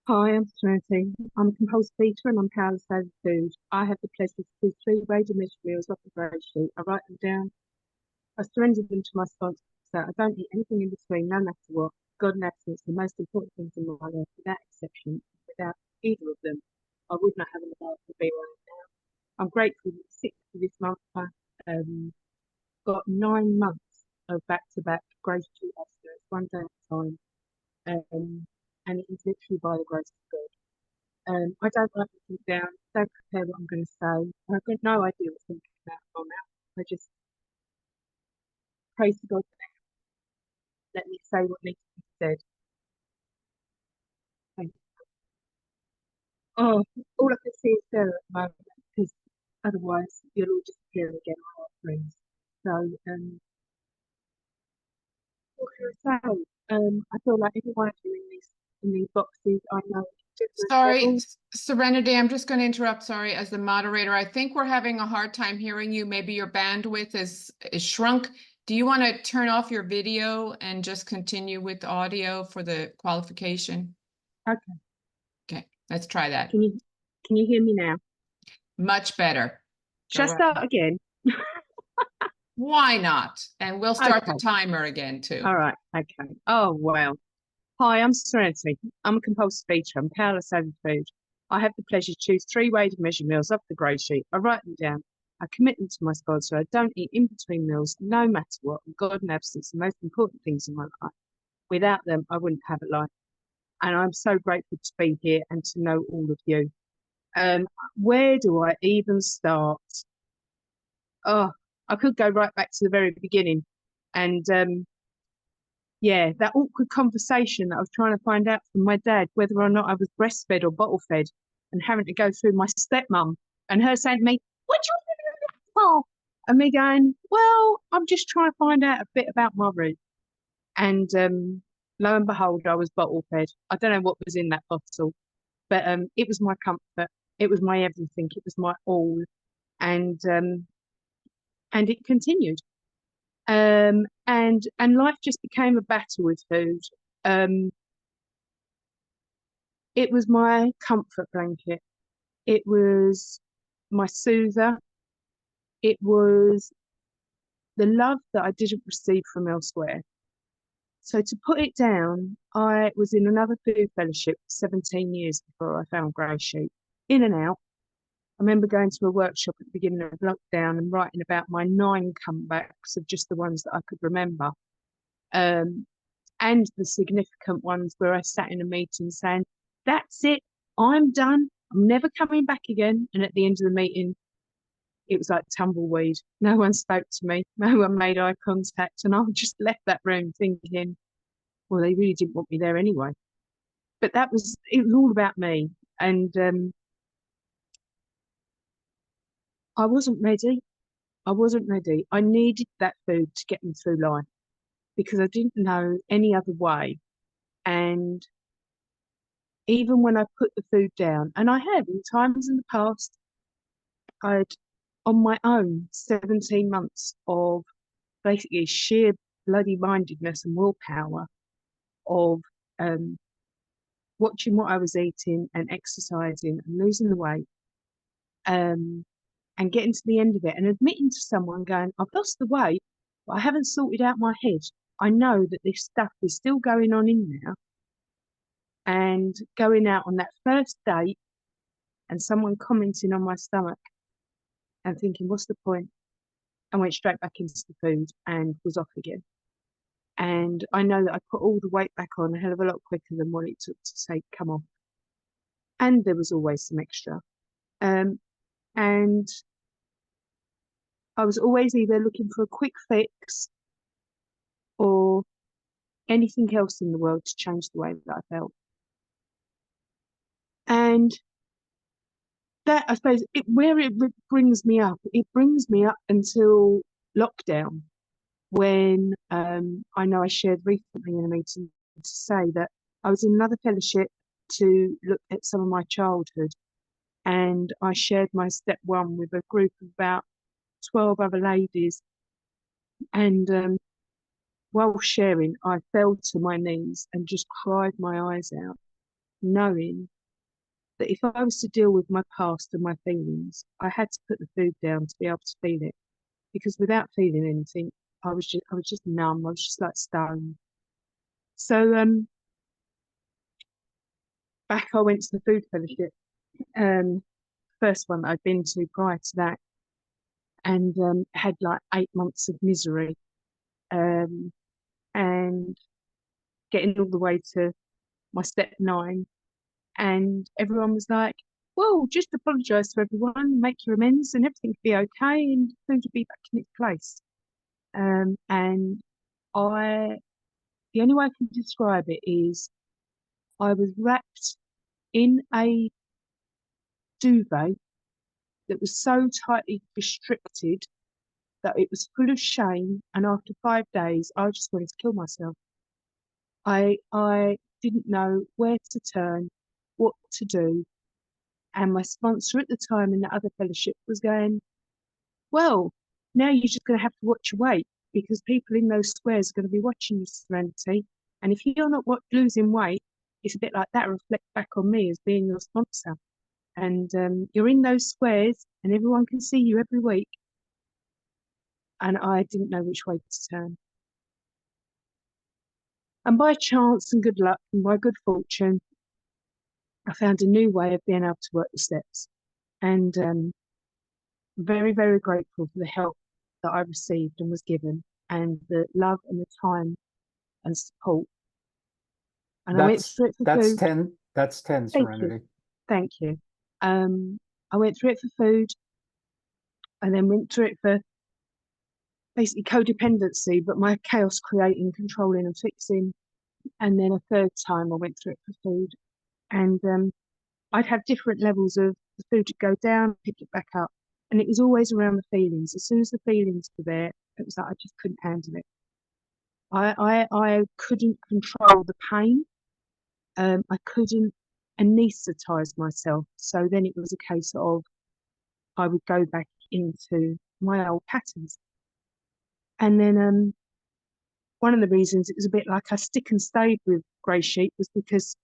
Hi, I'm Serenity. I'm a compulsive eater and I'm powerless over food. I have the pleasure to do three weighed measured meals off the GreySheet. I write them down. I surrender them to my sponsor. So I don't eat anything in between, no matter what. God and abstinence are the most important things in my life, without exception. Without either of them, I would not have a life to be right now. I'm grateful that 6th of this month I um, got 9 months of back-to-back GreySheet abstinence, one day at a time. And it is literally by the grace of God. I don't write anything down, don't prepare what I'm going to say. I've got no idea what's going to come out of my mouth. I just praise to God, let me say what needs to be said. Thank you. Oh, all I can see is there at the moment, because otherwise you'll all disappear again, my friends. So, what can I say? I feel like every one of you in these boxes, I know different Sorry, levels. Serenity, I'm just going to interrupt. Sorry, as the moderator, I think we're having a hard time hearing you. Maybe your bandwidth is shrunk. Do you want to turn off your video and just continue with audio for the qualification? Okay, Okay, let's try that. can you hear me now? Much better. Shall Go I right. start again? Why not? And we'll start the Okay, timer again too. all right, okay. Oh, well. Hi, I'm Serenity. I'm a compulsive eater. I'm powerless over food. I have the pleasure to choose three weighed and measured meals off the GreySheet. I write them down. I commit them to my sponsor. I don't eat in between meals, no matter what. God and abstinence are the most important things in my life. Without them, I wouldn't have a life. And I'm so grateful to be here and to know all of you. Um, where do I even start? Oh, I could go right back to the very beginning. And yeah, that awkward conversation that I was trying to find out from my dad whether or not I was breastfed or bottle fed, and having to go through my stepmom and her saying to me, "What do you want to do that for?" And me going, "Well, I'm just trying to find out a bit about my root." And lo and behold, I was bottle fed. I don't know what was in that bottle, but it was my comfort. It was my everything. It was my all. And and it continued. And life just became a battle with food. Um, it was my comfort blanket. It was my soother. It was the love that I didn't receive from elsewhere. So to put it down, I was in another food fellowship for 17 years before I found GreySheet. In and out. I remember going to a workshop at the beginning of lockdown and writing about my 9 comebacks of just the ones that I could remember. Um, and the significant ones where I sat in a meeting saying, "That's it, I'm done, I'm never coming back again." And at the end of the meeting, it was like tumbleweed. No one spoke to me, no one made eye contact, and I just left that room thinking, well, they really didn't want me there anyway. But it was all about me. And I wasn't ready. I wasn't ready. I needed that food to get me through life because I didn't know any other way. And even when I put the food down, and I have in times in the past, I'd on my own 17 months of basically sheer bloody mindedness and willpower of um, watching what I was eating and exercising and losing the weight, um, and getting to the end of it and admitting to someone going, "I've lost the weight, but I haven't sorted out my head. I know that this stuff is still going on in there." And going out on that first date and someone commenting on my stomach and thinking, what's the point? I went straight back into the food and was off again. And I know that I put all the weight back on a hell of a lot quicker than what it took to say, come off. And there was always some extra. Um, and I was always either looking for a quick fix or anything else in the world to change the way that I felt. And that, I suppose, it brings me up until lockdown, when I know I shared recently in a meeting to say that I was in another fellowship to look at some of my childhood, and I shared my step one with a group of about 12 other ladies. And while sharing, I fell to my knees and just cried my eyes out knowing that if I was to deal with my past and my feelings, I had to put the food down to be able to feel it. Because without feeling anything, I was just numb. I was just like stone. So back I went to the food fellowship, first one that I'd been to prior to that, and had like 8 months of misery, um, and getting all the way to my step 9, and everyone was like, "Well, just apologise to everyone, make your amends, and everything will be okay, and food will be back in its place." And I, the only way I can describe it is I was wrapped in a duvet that was so tightly restricted that it was full of shame. And after 5 days, I just wanted to kill myself. I didn't know where to turn, what to do. And my sponsor at the time in the other fellowship was going, "Well, now you're just going to have to watch your weight because people in those squares are going to be watching you, Serenity. And if you're not losing weight, it's a bit like that reflect back on me as being your sponsor. And you're in those squares and everyone can see you every week." And I didn't know which way to turn. And by chance and good luck and by good fortune, I found a new way of being able to work the steps. And very, very grateful for the help that I received and was given, and the love and the time and support. And I went through it for That's food. 10. That's 10, Thank you. Serenity. Thank you. I went through it for food, and then went through it for basically codependency, but my chaos creating, controlling, and fixing. And then a third time I went through it for food. And I'd have different levels of the food to go down, pick it back up. And it was always around the feelings. As soon as the feelings were there, it was like I just couldn't handle it. I couldn't control the pain. I couldn't anesthetize myself. So then it was a case of I would go back into my old patterns. And then one of the reasons it was a bit like I stick and stayed with Grey Sheet was because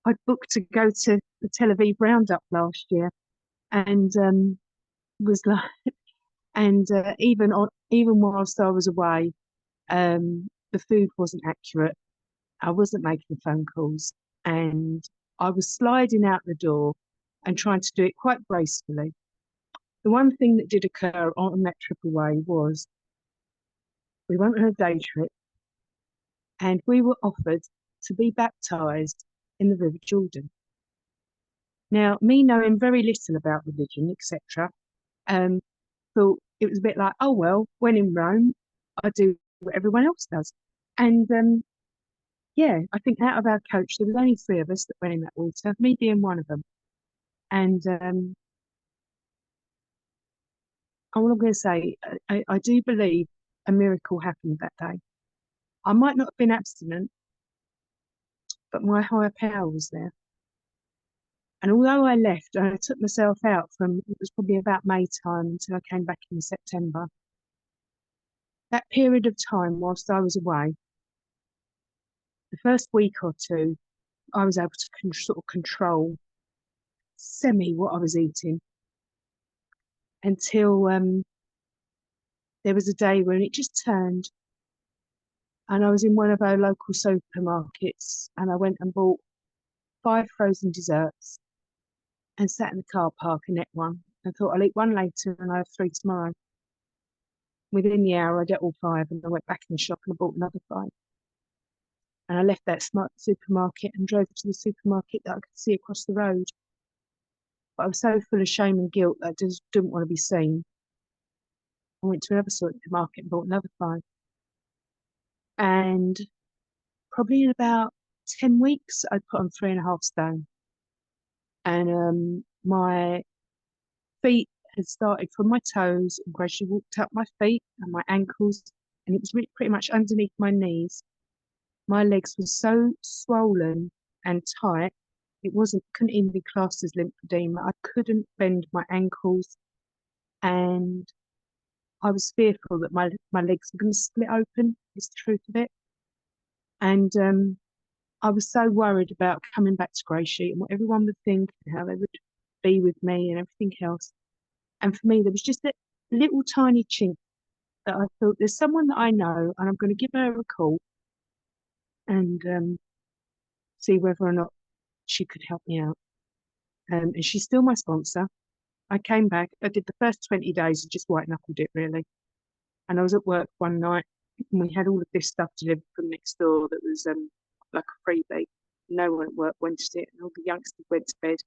I'd booked to go to the Tel Aviv Roundup last year, and was like, and even whilst I was away, the food wasn't accurate. I wasn't making phone calls, and I was sliding out the door and trying to do it quite gracefully. The one thing that did occur on that trip away was we went on a day trip, and we were offered to be baptized in the River Jordan. Now, me knowing very little about religion, etc., thought it was a bit like, oh, well, when in Rome, I do what everyone else does. And yeah, I think out of our coach, there was only 3 of us that went in that water, me being one of them. And all I'm going to say, I do believe a miracle happened that day. I might not have been abstinent, but my higher power was there. And although I left, I took myself out from, it was probably about May time until I came back in September. That period of time whilst I was away, the first week or 2, I was able to sort of control semi what I was eating until there was a day when it just turned, and I was in one of our local supermarkets, and I went and bought 5 frozen desserts and sat in the car park and ate one. I thought I'll eat one later and I have 3 tomorrow. Within the hour, I'd ate all 5, and I went back in the shop and I bought another 5. And I left that smart supermarket and drove to the supermarket that I could see across the road. But I was so full of shame and guilt that I just didn't want to be seen. I went to another supermarket and bought another 5. And probably in about 10 weeks, I'd put on 3.5 stone. And my feet had started from my toes and gradually walked up my feet and my ankles, and it was really pretty much underneath my knees. My legs were so swollen and tight, couldn't even be classed as lymphedema. I couldn't bend my ankles, and I was fearful that my legs were going to split open, is the truth of it. And I was so worried about coming back to Grey Sheet and what everyone would think and how they would be with me and everything else. And for me, there was just that little tiny chink that I thought there's someone that I know and I'm going to give her a call and see whether or not she could help me out. And she's still my sponsor. I came back, I did the first 20 days and just white knuckled it really. And I was at work one night and we had all of this stuff delivered from next door that was like a freebie. No one at work wanted it and all the youngsters went to bed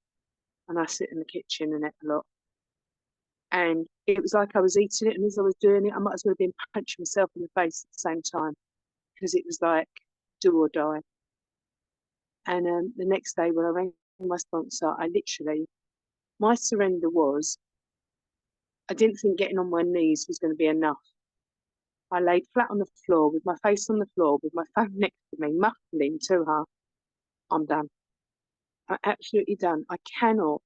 and I sit in the kitchen and ate a lot. And it was like I was eating it, and as I was doing it, I might as well have been punching myself in the face at the same time because it was like do or die. And the next day when I rang my sponsor, my surrender was, I didn't think getting on my knees was going to be enough. I laid flat on the floor with my face on the floor with my phone next to me, muffling to her, I'm done. I'm absolutely done. I cannot,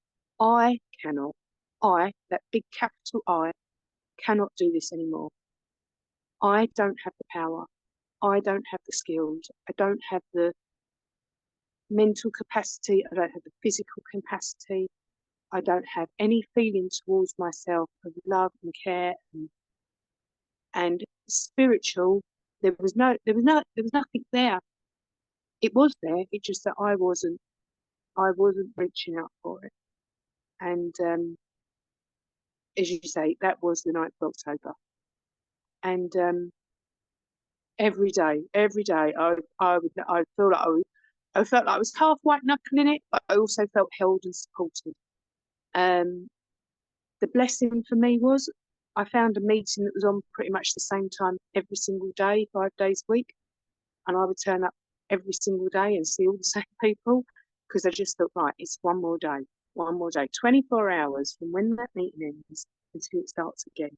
that big capital I, cannot do this anymore. I don't have the power. I don't have the skills. I don't have the mental capacity. I don't have the physical capacity. I don't have any feeling towards myself of love and care and spiritual. There was nothing there. It was there. It's just that I wasn't reaching out for it. And as you say, that was the 9th of October. And every day, I felt like I was half white knuckling it, but I also felt held and supported. The blessing for me was I found a meeting that was on pretty much the same time every single day, 5 days a week, and I would turn up every single day and see all the same people because I just thought, right, it's one more day, 24 hours from when that meeting ends until it starts again,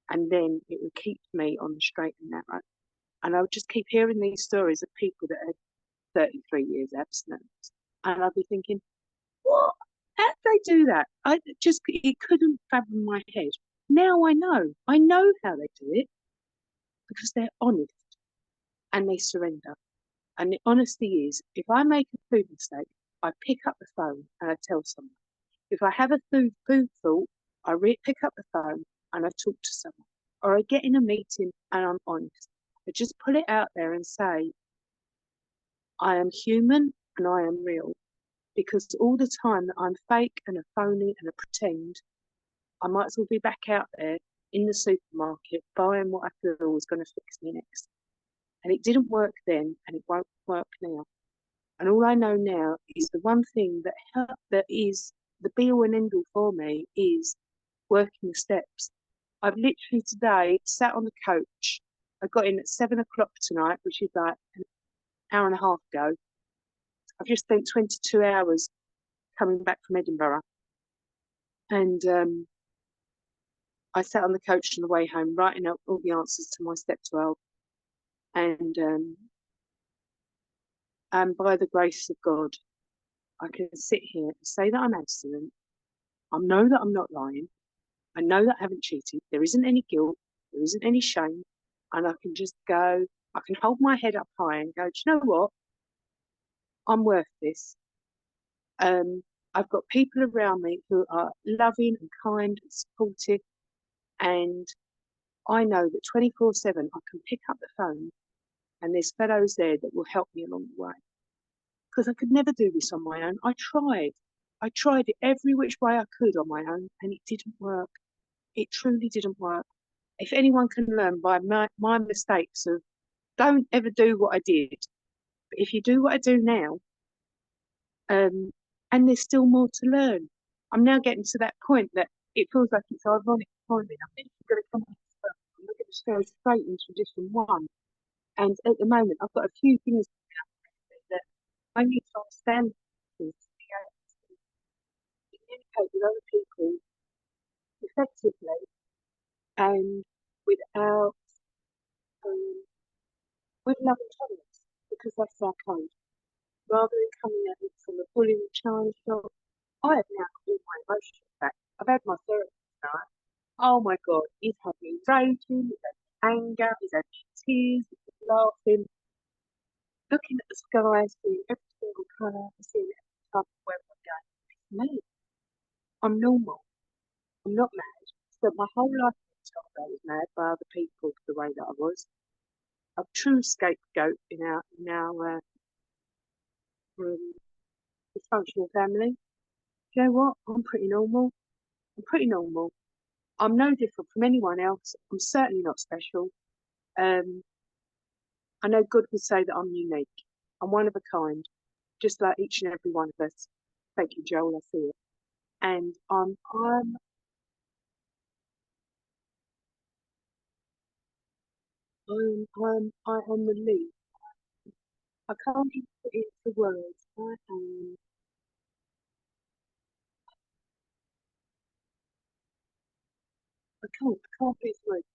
and then it would keep me on the straight and narrow. And I would just keep hearing these stories of people that had 33 years abstinent. And I'd be thinking, what? How did they do that? It couldn't fathom my head. Now I know how they do it because they're honest and they surrender. And the honesty is, if I make a food mistake, I pick up the phone and I tell someone. If I have a food thought, I pick up the phone and I talk to someone. Or I get in a meeting and I'm honest. I just put it out there and say, I am human and I am real. Because all the time that I'm fake and a phony and a pretend, I might as well be back out there in the supermarket buying what I feel is going to fix me next. And it didn't work then and it won't work now. And all I know now is the one thing that is the be all and end all for me is working the steps. I've literally today sat on the coach. I got in at 7 o'clock tonight, which is like an hour and a half ago. I've just spent 22 hours coming back from Edinburgh. And I sat on the coach on the way home, writing out all the answers to my step 12. And by the grace of God, I can sit here and say that I'm abstinent. I know that I'm not lying. I know that I haven't cheated. There isn't any guilt. There isn't any shame. And I can just go, I can hold my head up high and go, do you know what? I'm worth this. I've got people around me who are loving and kind and supportive. And I know that 24/7 I can pick up the phone and there's fellows there that will help me along the way. Because I could never do this on my own. I tried it every which way I could on my own and it didn't work. It truly didn't work. If anyone can learn by my mistakes of don't ever do what I did, but if you do what I do now, and there's still more to learn. I'm now getting to that point that it feels like it's ironic timing. I'm literally going to come off the phone. I'm going to go straight into edition 1. And at the moment, I've got a few things that I need to understand to be able to communicate with other people effectively and without with love and tolerance, because that's our code. Rather than coming at it from a bullying challenge shot, I have now got all my emotions back. I've had my therapist tonight. Oh my God, he's had me raging, he's had me anger, he's had me tears, he's laughing. looking at the sky, seeing every single colour, seeing every type of weather again. It's me. I'm normal. I'm not mad. Spent my whole life being told I was mad by other people for the way that I was. A true scapegoat in our um, dysfunctional family. You know what? I'm pretty normal. I'm pretty normal. I'm no different from anyone else. I'm certainly not special. Um, I know God would say that I'm unique. I'm one of a kind, just like each and every one of us. Thank you, Joel. I see it. And I am relieved. I can't even put it into words. I can't put it into words.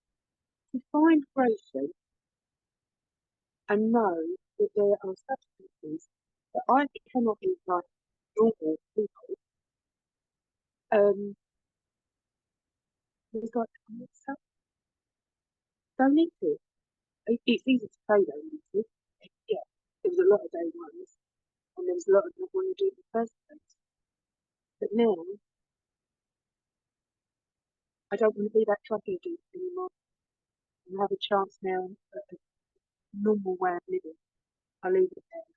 To find GreySheet and know that there are substances that I cannot eat like normal people, it's like, so don't eat it. It's easy to say don't eat it. Yeah, there was a lot of day ones, and there was a lot of not wanting to do it in the first place. But now, I don't want to be that drug addict anymore. I have a chance now at a normal way of living. I leave it there.